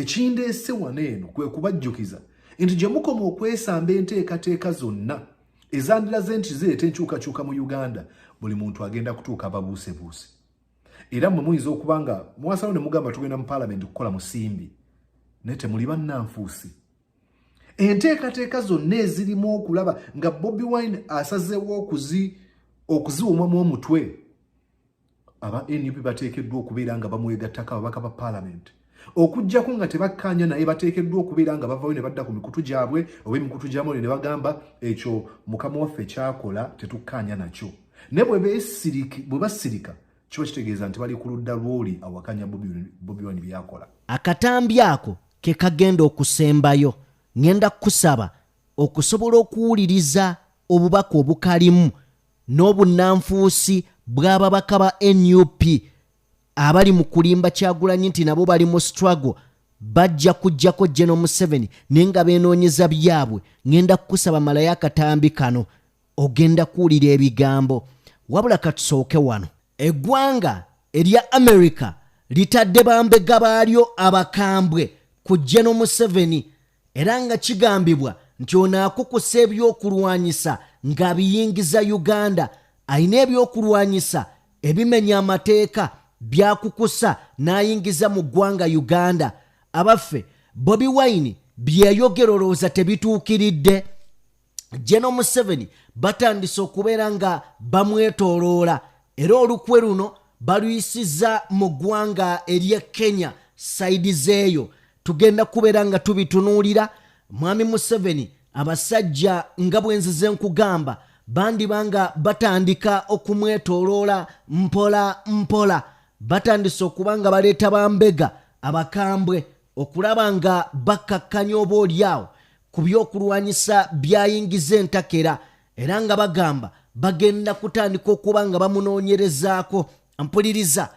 Ekindeese wano eno kwe kubajjukiza nti gye mukoma okwesamba enteekateeka zonna ezandiraze nti zireeta enkyukakyuka mu Uganda, buli muntu agenda kutuuka babuusebuuse. Era mmwe muyinza okuba nga mwasalawo ne mugamba tugenda mu Parliament kukola musimbi, naye temuli bannanfuusi. Enteekateeka zonna ezirimu okulaba nga Bobi Wine asazeewo okuziwumamu omutwe, aba NUP bateekeddwa okubeera nga bamwegattako ababaka ba Parliament. Okujjako nga tebakkaanya naye bateekeddwa okubeera nga bavayo ne badda ku mikutu gyabwe oba emikutu gyamwe ne bagamba ekyo mukama waffe kyakola tetukkaanya nakyo. Ne bwe basirika kiba kitegeeza nti bali ku ludda lw'oli awakanya Bobi Wine byakola. Akatambi ako ke kagenda okusembayo. Ngenda kusaba okusobola okuwuliriza obubaka obukalimu n'obunnanfuusi bw'ababaka ba NUP abali mu kulimba Kyagulanyi nti nabo bali mu struggle bajja kujjako Gen.M7 nenga beenoonyeza byabwe. Ngenda kusaba malayo akatambi kano ogenda kuwulira ebigambo. Wabula katusooke wano. Eggwanga erya America litadde Bambega baalyo Abakambwe ku Gen.M7 era nga kigambibwa nti ono akukusa ebyokulwanyisa nga biyingiza Uganda. Ayina ebyokulwanyisa ebimenya amateeka byakukusa n'ayingiza mu ggwanga Uganda. Abaffe Bobi Wine Byeyayogera olowooza tebituukilidde. Gen.M7 batandise okubeera nga bamwetooloola era olukwe luno baluyisiza mu ggwanga ery'e Kenya saidi zeeyo. Tugenda kubeera nga tubitunuulira. Mwami Museveni abasajja nga bwenzize nkugamba bandibanga batandika okumwetooloola mpola mpola. Batandise okuba nga baleeta Bambega Abakambwe okulaba nga bakkakkanya oboolyawo ku byokulwanyisa byayingiza entakera era nga bagamba bagenda kutandika okuba nga bamunoonyerezaako. Mpuliriza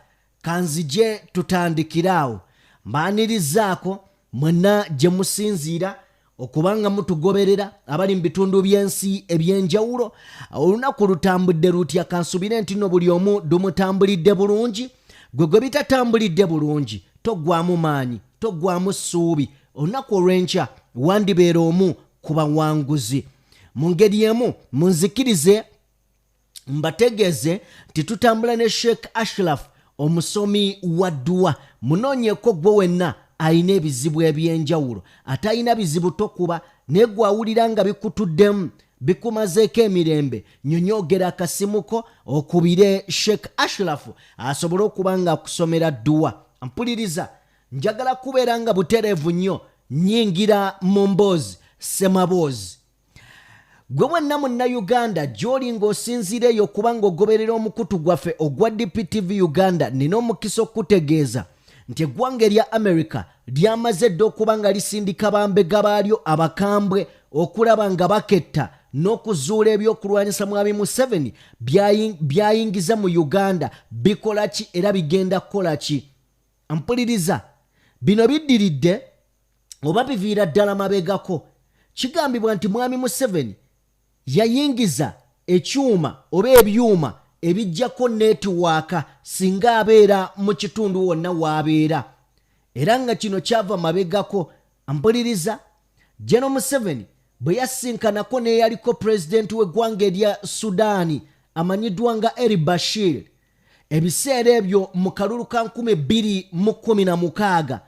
kanzije tutandikiraawo. Mbaanirizaako mwenna gye musinziira okubanga mutugoberera abali mu bitundu by'ensi ebyenjawulo. Olunaku lutambudde lutya kansubire nti no buli omu dumutambulidde bulungi. Gwe bitatambulidde bulungi toggwamu maanyi, toggwamu ssuubi. Olunaku olw'enkya wandibeera omu ku bawanguzi. Mu ngeri emu munzikirize mbategeeze nti tutambula ne Sheikh Ashraf omusomi wa dduwa. Munoonyeko gwe wenna ayina ebizibu ebyenjawulo. Ate ayina bizibu tokuba naye gwawulira nga bikutuddemu bikumazeeko emirembe. Nyonyoogera akasimuko okubire Sheikh Ashraf asobole okuba nga akusomera dduwa. Mpuliriza njagala kubeera nga butereevu nnyo nnyingira mu mboozi semaboozi. Gwe wenna Munnayuganda gy'oli ng'osinziireyo kubanga ogoberera omukutu gwaffe ogwa DPTV Uganda, nina omukisa okutegeeza nti eggwanga erya America lyamaze dda okuba nga lisindika Bambega baalyo Abakambwe okulaba nga baketta n'okuzuula ebyokulwanyisa Mwami Museveni byayingiza mu Uganda bikola ki era bigenda kukola ki. Mpuliriza bino biddiridde oba biviira ddala mabegako. Kigambibwa nti Mwami Museveni yayingiza ekyuma oba ebyuma ebijjako netiwaaka singa abeera mu kitundu wonna w'abeera era nga kino kyava mabegako. Mpuliriza Gen.M7 bwe yasinkanako n'eyaliko pulezidenti w'eggwanga erya Sudaani amanyiddwa nga Bashir ebiseera ebyo mu kalulu ka 2016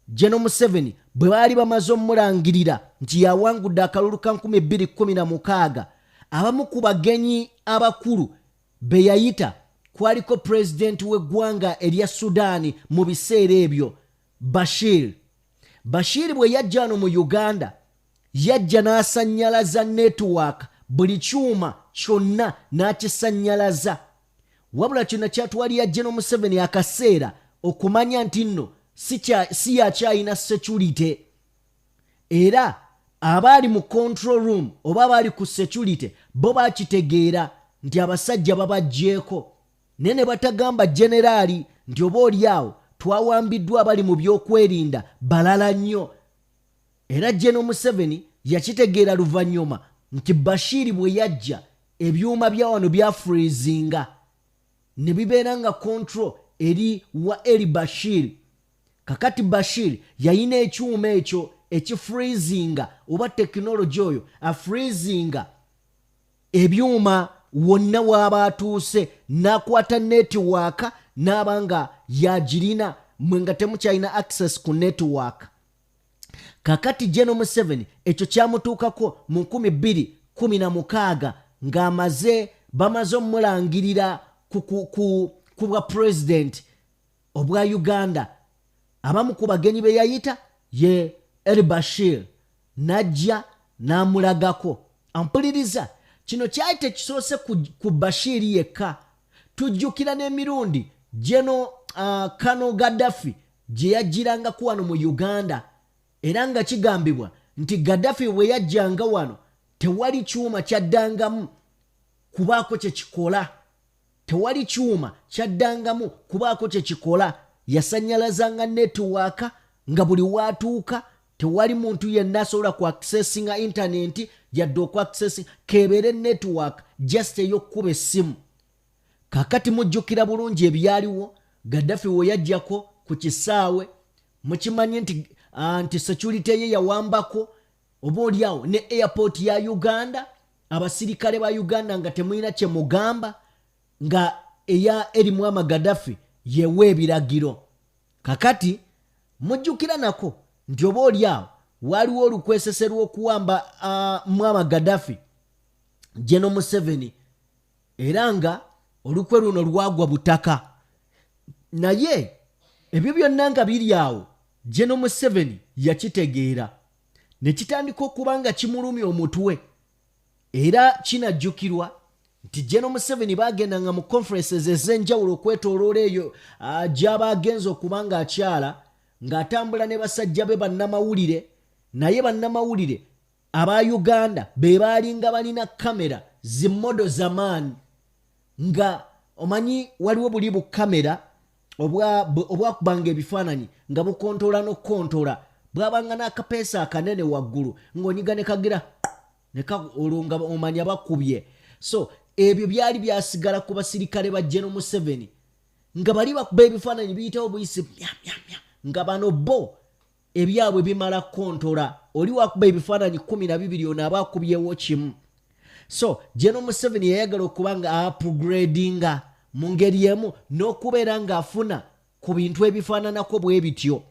Gen.M7 bwe baali bamaze omulangirira nti yawangudde akalulu ka 2016 abamu ku bagenyi abakulu be yayita kwaliko pulezidenti w'eggwanga erya Sudaani mu biseera ebyo Bashir bwe yajja wano mu Uganda yajja n'asannyalaza network buli kyuma kyonna n'akisannyalaza. Wabula kino kyatwalira Gen.M7 akaseera okumanya nti nno si yakyayina security era abaali mu control room oba abaali ku security bo bakitegeera nti abasajja babajjeeko naye ne batagamba generaali nti oba oliawo twawambiddwa abali mu byokwerinda balala nnyo. Era Gen.M7 yakitegeera luvannyuma nti Bashir bwe yajja ebyuma bya wano bya freezinga ne bibeera nga control eri wa Bashir. kakati Bashir yayina ekyuma ekyo ekifreezinga oba tekinologi oyo afreezinga ebyuma wonna waba atuuse n'akwata netiwaaka n'abanga yagirina mwe nga temukyalina access ku netiwaaka. Kakati Gen.M7 ekyo kyamutuukako mu 2016 bamaze omulangirira ku bwa president obwa Uganda. Abamu ku bagenyi be yayita ye Bashir najja n'amulagako. Ampuliriza, kino kyali tekisoose ku Bashir yekka. Tujjukira n'emirundi Kano Gaddafi gye yajjiranga ku wano mu Uganda, era nga kigambibwa nti Gaddafi bwe yajjanga wano tewali kyuma kyaddangamu kubaako kye kikola. Tewali kyuma kyaddangamu kubaako kye kikola. Yasannyalazanga netiwaaka nga buli waatuuka tewali muntu yenna asobola ku accessinga internet yadde oku accessing kebeere netiwaaka just ey'okkuba essimu. Kakati mujjukira bulungi ebyaliwo Gaddafi we yajjako ku kisaawe. Mukimanyi nti security ye yawambako oba oliawo ne airport ya Uganda. Abasirikale ba Uganda nga temulina kye mugamba nga Muammar Gaddafi yewe ebiragiro. Kakati mujjukira nako nti oba oliawo waliwo olukwesese lw'okuwamba Muammar Gaddafi Gen.M7 era nga olukwe luno lwagwa butaka. Naye ebyo byonna nga biri awo Gen.M7 yakitegeera ne kitandika okuba nga kimulumya omutwe. Era kinajjukirwa nti Gen.M7 bagendanga mu conferences ez'enjawulo okwetooloola eyo gy'abagenza okuba nga akyala ng'atambula ne basajja be bannamawulire. Naye bannamawulire aba Uganda be baalinga balina kamera zimmodo zamaani, nga omanyi waliwo buli bukamera obwakubanga ebifaananyi nga bukontoola n'okukontoola bwabanga n'akapeesa akanene waggulu ng'onyiga ne kagira olwo nga omanya bakubye. So ebyo byali byasigala ku basirikale ba Gen.M7 nga bali bakuba ebifaananyi biyitawo buyisi nga bano bo ebyabwe bimala kontola. Oli wakuba ebifaananyi 12 ono aba akubyewo kimu. So Gen.M7 yayagala okuba nga upgradinga mu ngeri emu n'okubeera ng'afuna ku bintu ebifaananako bwe bityo.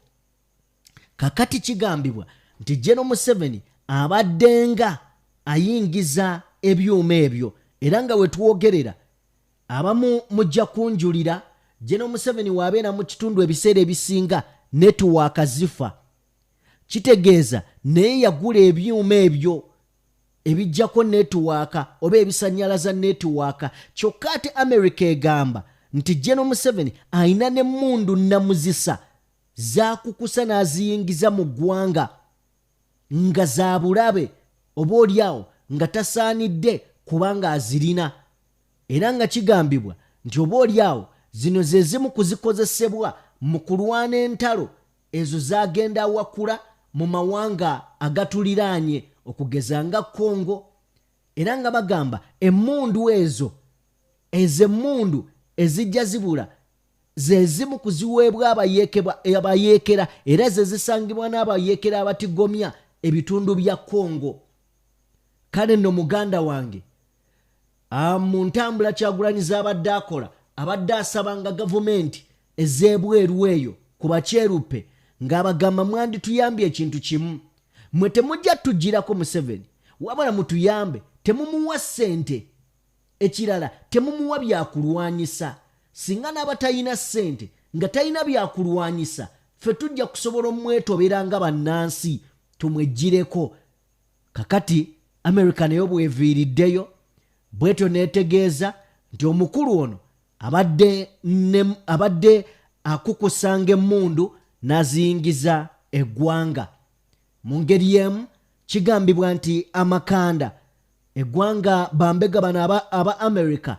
Kakati kigambibwa nti Gen.M7 abaddenga ayingiza ebyuma ebyo era nga we twogerera abamu mujja kunjulira Gen.M7 wabeera mu kitundu ebiseera ebisinga netiwaaka zifa. Kitegeeza naye yagula ebyuma ebyo ebijjako netiwaaka oba ebisannyalaza netiwaaka. Kyokka ate America egamba nti Gen.M7 ayina n'emmundu nnamuzisa zaakukusa n'aziyingiza mu ggwanga nga za bulabe oba oliawo nga tasaanidde kubanga azirina. Era nga kigambibwa nti oba oliawo zino ze zimu kuzikozesebwa mu kulwana entalo ezo zagenda awakula mu mawanga agatuliraanye okugeza nga Congo. Era nga bagamba emmundu ezo ez'emmundu ezijja zibula ze zimu kuziweebwa abayeekera era ze zisangibwa n'abayeekera abatigomya ebitundu bya Congo. Kale nno muganda wange mu ntambula Kyagulanyi z'abadde akola abadde asabanga gavumenti ez'ebweru eyo ku bakyeruppe ng'abagamba mwandituyambye ekintu kimu. Mwe temujja tugirako Museveni wabula mutuyambe, temumuwa ssente. Ekirala temumuwa byakulwanyisa. Singa n'aba talina ssente nga talina byakulwanyisa ffe tujja kusobola omwetobera nga bannansi tumwejjireko. Kakati America nayo bweviiriddeyo bwetyo neetegeeza nti omukulu ono abadde akukusanga emmundu n'aziyingiza eggwanga. Mu ngeri emu kigambibwa nti amakanda eggwanga Bambega bano aba America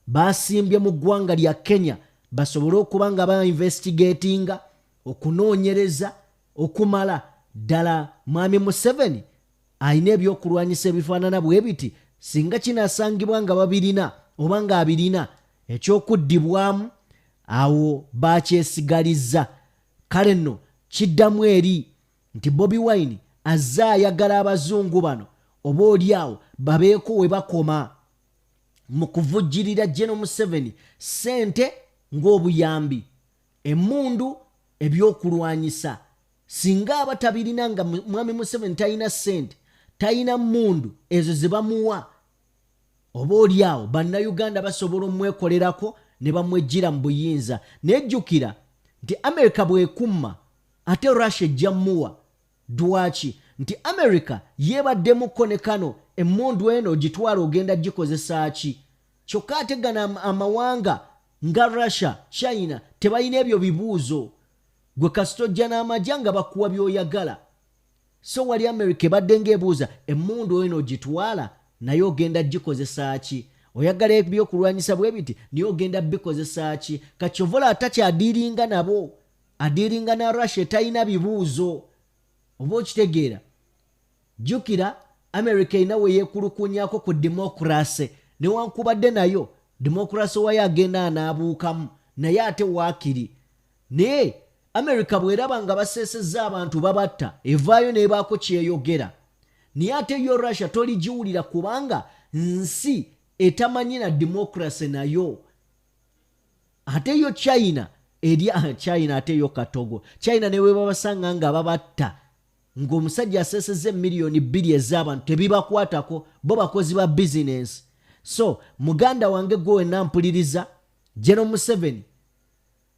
basimbye mu ggwanga lya Kenya basobole okuba nga ba-investigatinga okunoonyereza okumala ddala Mwami Museveni ayina ebyokulwanyisa ebifaanana bwe biti singa kinasangibwa nga babirina oba nga abirina ekyokuddibwamu awo bakyesigalizza. Kale nno kiddamu eri nti Bobi Wine azze ayagala abazungu bano oba oliawo babeeko we bakoma mu kuvujjirira Gen.M7 ssente ng'obuyambi, emmundu, ebyokulwanyisa. Singa abatabirina nga mwami Museveni talina ssente, talina mmundu ezo ze bamuwa, oba oliawo bannayuganda basobola omwekolerako ne bamwejjira mu buyinza. Nejjukira nti America bwekumma ate Russia ejja mmuwa. Dwaki? Nti America yeebaddemuko ne kano emmundu eno gitwala ogenda gikozesa ki? Kyokka ate gano amawanga nga Russia, China tebalina ebyo bibuuzo. Gwe kasito ojja n'amagya nga bakuwa by'oyagala. So wali America ebadde ng'ebuuza emmundu eno gitwala naye ogenda gikozesa ki? Oyagala ebyokulwanyisa bwe biti naye ogenda bikozesa ki? Kacyovola atakyadiiringa nabo, adiiringa na Russia talina bibuuzo. Oba okitegeera? Jjukira America ina we yeekulukunyako ku demokrasi, newankubadde nayo demokrasi wayo agenda anaabuukamu, naye ate waakiri. Naye America bw'eraba nga baseesezza abantu babatta, evaayo n'ebaako kyeyogera. Naye ate yo Russia toligiwulira kubanga nsi etamanyi na demokrasi nayo. Ate yo China China ate yo katogo. China ne we babasanga nga babatta, ng'omusajja aseesezza miliyoni 2 ez'abantu tebibakwatako, bo bakozi ba bizinensi. So muganda wange gwe nampuliriza, Gen.M7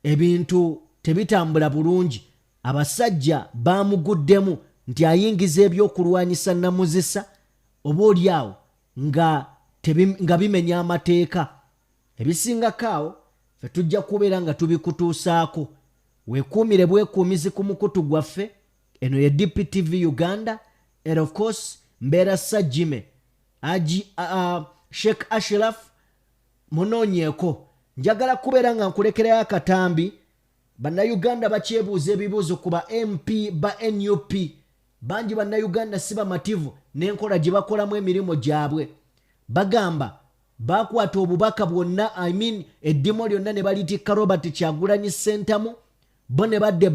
ebintu tebitambula bulungi. Abasajja baamuguddemu nti ayingiza ebyokulwanyisa namuzisa, oba oliawo nga bimenya amateeka. Ebisingakaawo fe tujja kubeera nga tubikutuusaako. Weekuumire bwekuumizi ku mukutu gwaffe. Eno ye DPTV Uganda, and of course mbeera Sajjime Sheikh Ashraf munoonyeeko. Njagala kubeera nga nkulekerayo akatambi. Bannayuganda bakyebuuza ebibuuzo ku ba MP ba NUP. Bangi bannayuganda si bamativu n'enkola gye bakolamu emirimu gyabwe. Bagamba bakwata obubaka bwonna, eddimu lyonna ne balitikka Robert Kyagulanyi Ssentamu, bo ne badde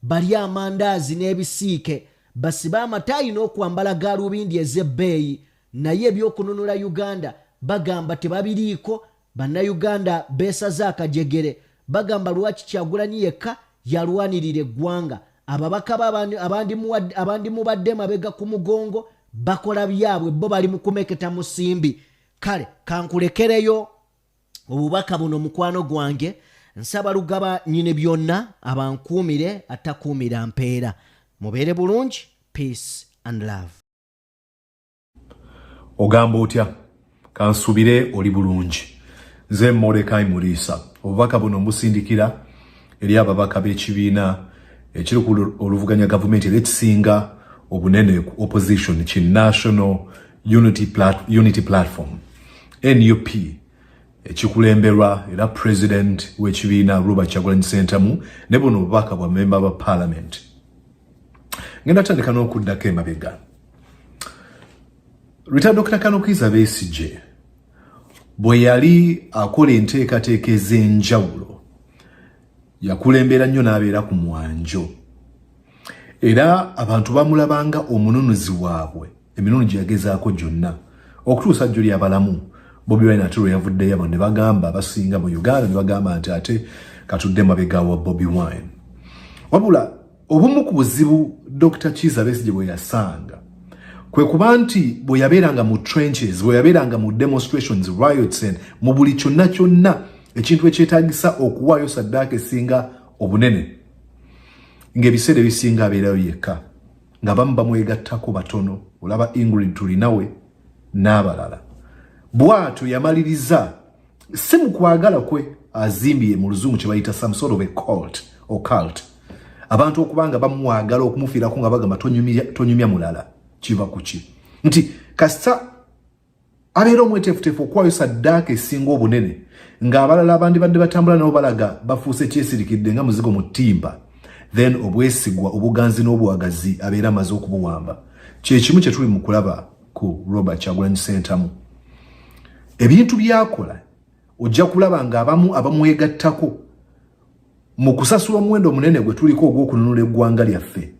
bali amandaazi n'ebisiike, basiba amataayi n'okwambala gaalubindi ez'ebbeeyi, naye ebyokununula Uganda bagamba tebabiriiko. Bannayuganda beesaze akajegere, bagamba lwaki Kyagulanyi yekka yalwanirira eggwanga, ababaka abandi mubadde mabega ku mugongo bakola byabwe, bo bali mu kumeketa musimbi. Kale kankulekereyo obubaka buno mukwano gwange. Nsaba Lugaba nyine byonna abankuumire atakuumira mpeera. Mubeere bulungi. Peace and love. Ogamba otya? Kansubire oli bulungi. Nze Mordecai Muriisa. Obubaka buno mbusindikira eri ababaka b'ekibiina ekiri ku oluvuganya gavumenti ekisinga obunene ku opposition ki National Unity Platform NUP, ekikulemberwa era president w'ekibiina Robert Kyagulanyi Ssentamu ne buno obubaka bwa member ba parliament. Ngenda tandika n'okuddako emabega. Rita Dr. Kanokiza Besigye bwe yali akola enteekateeka ez'enjawulo yakulembera nnyo n'abeera ku mwanjo, era abantu bamulabanga omununuzi waabwe emirundi gye yagezaako gyonna okutuusa jjo ly'abalamu. Bobi Wine ate lwe yavuddeyo abo ne bagamba basinga mu Uganda ne bagamba nti ate katudde mabega wa Bobi Wine. Wabula obumu ku buzibu Dr. Kizza Besigye bwe yasanga kwe kuba nti bwe yabeeranga mu trenches, bwe yabeeranga mu demonstrations, riots, mu buli kyonna ekintu ekyetaagisa okuwaayo saddaaka esinga obunene, ng'ebiseera ebisinga abeerayo yekka, nga bamu bamwegattako batono. Olaba Ingrid tulinawe n'abalala. Bw'atyo yamaliriza si mu kwagala kwe azimbye mu luzungu kye bayita some sort of a cult. Abantu okubanga bamwagala okumufiirako nga bagamba tonyumya mulala. Kiva kuki nti kasita abeera omweteefuteefu okuwaayo saddaaka esinga obunene, ng'abalala abandi badde batambula nabo balaga bafuuse kyesirikidde nga muzigo mu ttimpa, then obwesigwa, obuganzi n'obuwagazi abeera amaze okubuwamba. Kyekimu kye tuli mu kulaba ku Robert Kyagulanyi Ssentamu. Ebintu byakola ojja kulaba ng'abamu abamwegattako mu kusasula omuwendo munene gwe tuliko ogw'okununula eggwanga lyaffe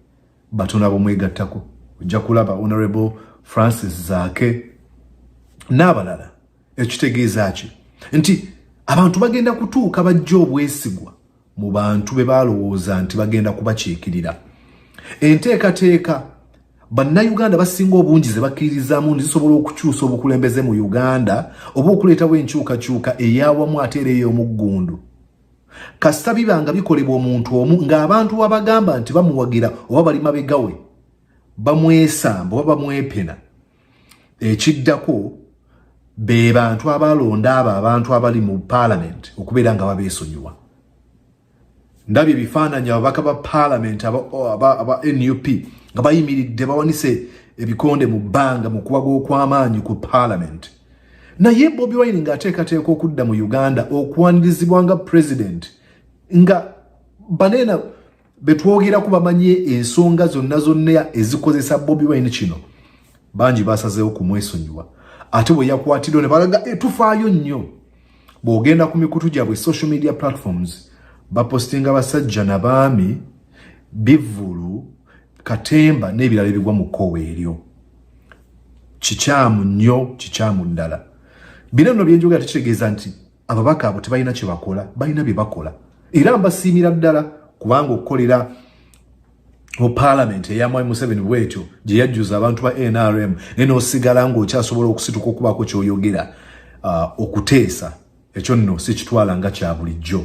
batono abomwegattako ojja kulaba Honorable Francis Zaake n'abalala. Ekitegeeza ki nti abantu bagenda kutuuka bajja obwesigwa mu bantu be balowooza nti bagenda kubakiikirira. Enteekateeka bannayuganda basinga obungi ze bakkirizaamu zisobola okukyusa obukulembeze mu Uganda oba okuleetawo enkyukakyuka ey'awamu ate era ey'omuggundu. Kasita bibanga bikolebwa omuntu omu ng'abantu abagamba nti bamuwagira oba bali mabegawe bamwesamba oba bamwepena, ekiddako be bantu abalonda abantu abali mu parliament okubeera nga babeesonyiwa. Ndabye ebifaananyi ababaka ba parliament aba NUP nga bayimiridde bawanise ebikonde mu bbanga mu kuwaga okw'amaanyi ku parliament. Naye Bobi Wine ng'ateekateeka okudda mu Uganda okuwanirizibwa nga president nga banena betwogerako bamanye ensonga zonna ezikozesa Bobi Wine kino bangi basazeewo kumwesonyiwa. Ate bwe yakwatiddwa ne balaga tufaayo nnyo. Bw'ogenda ku mikutu gyabwe social media platforms bapostinga basajja n'abaami Bivulu Katemba n'ebirala ebigwa mu kkowe eryo. Kikyamu nnyo, kikyamu ddala. Bino nno byenjogera tekitegeeza nti ababaka abo tebalina kye bakola, balina bye bakola. Era mbasiimira ddala kubanga okukolera mu parliament eya Gen.M7 bwetyo gye yajjuza abantu ba NRM n'osigala ng'okyasobola okusituka okubaako ky'oyogera okuteesa, ekyo nno si kitwala nga kya bulijjo.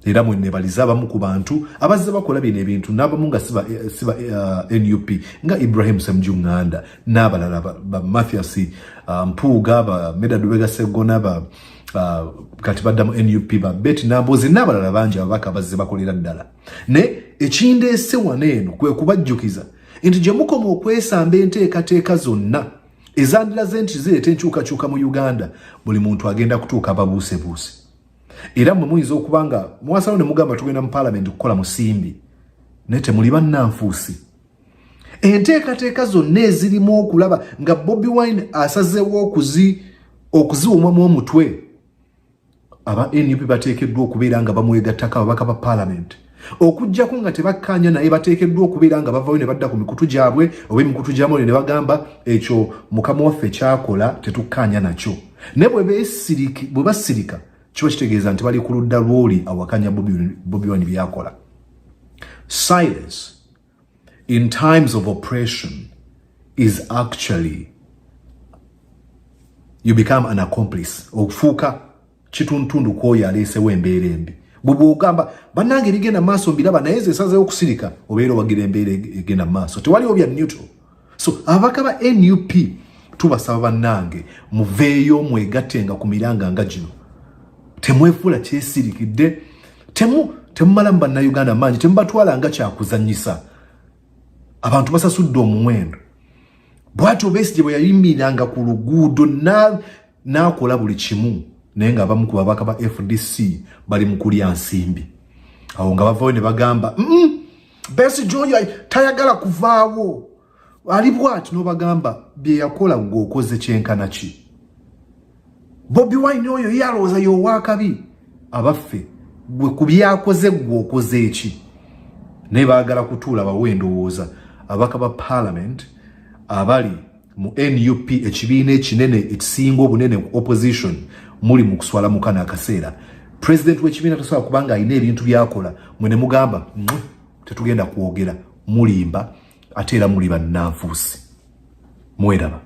Era mwenebaliza abamu ku bantu abazze bakola bino ebintu n'abamu nga siba NUP nga Ibrahim Ssemjunganda n'abalala ba Mathias Mpuuga ba Medadubega Segona kati badda mu NUP ba Betty Namboze n'abalala bangi ababaka bazze bakolera ddala. Ne ekindeese wano eno kwe kubajjukiza nti gye mukoma okwesamba enteekateeka zonna ezandiraze nti zireeta enkyukakyuka mu Uganda buli muntu agenda kutuuka babuusebuuse. Era mwe muyinza okuba nga mwasalawo ne mugamba tugenda mu parliament okukola musimbi naye temuli bannanfuusi. Enteekateeka zonna ezirimu okulaba nga Bobi Wine asazeewo okuziwumamu omutwe aba NUP bateekeddwa okubeera nga bamwegattako ababaka ba parliament. Okujjako nga tebakkaanya naye bateekeddwa okubeera nga bavayo ne badda ku mikutu gyabwe oba emikutu gy'amawulire ne bagamba ekyo mukama waffe kyakola tetukkaanya nakyo. Naye bwe basirika kiba kitegeeza nti bali ku ludda lw'oli awakanya Bobi Wine byakola. Silence in times of oppression is actually you become an accomplice. Okufuuka kituntundu kwoyo aleesewo embeera embi. Bw'ogamba bannange bigenda maaso mbiraba naye ze esazeewo okusirika obeera owagira embeera egenda maaso. Tewaliwo bya neutral. So ababaka ba NUP tubasaba bannange muveeyo mwegattenga ku miranga nga gino. Temwefuula kyesirikidde, temumala mu bannayuganda mangi, temubatwala nga kyakuzannyisa. Abantu basasudde omuwendo. Bw'atyo Besigye bwe yayimiranga ku luguudo n'akola buli kimu naye ng'abamu ku babaka ba FDC bali mu kulya nsimbi. Awo nga bavayo ne bagamba Besigye oyo tayagala kuvaawo. Ali bw'ati n'obagamba bye yakola ng'okoze kyenkana ki. Bobi Wine oyo yalowooza y'owaakabi. Abaffe gwe ku byakoze gwe okoze eki. Naye baagala kutuula bawe endowooza ababaka ba parliament abali mu NUP ekibiina ekinene ekisinga obunene opposition muli mu kuswala mukana akaseera. President w'ekibiina tasobola kubanga alina ebintu byakola mwe ne mugamba tetugenda kwogera mulimba ate era muli bannanfuusi. Mweraba.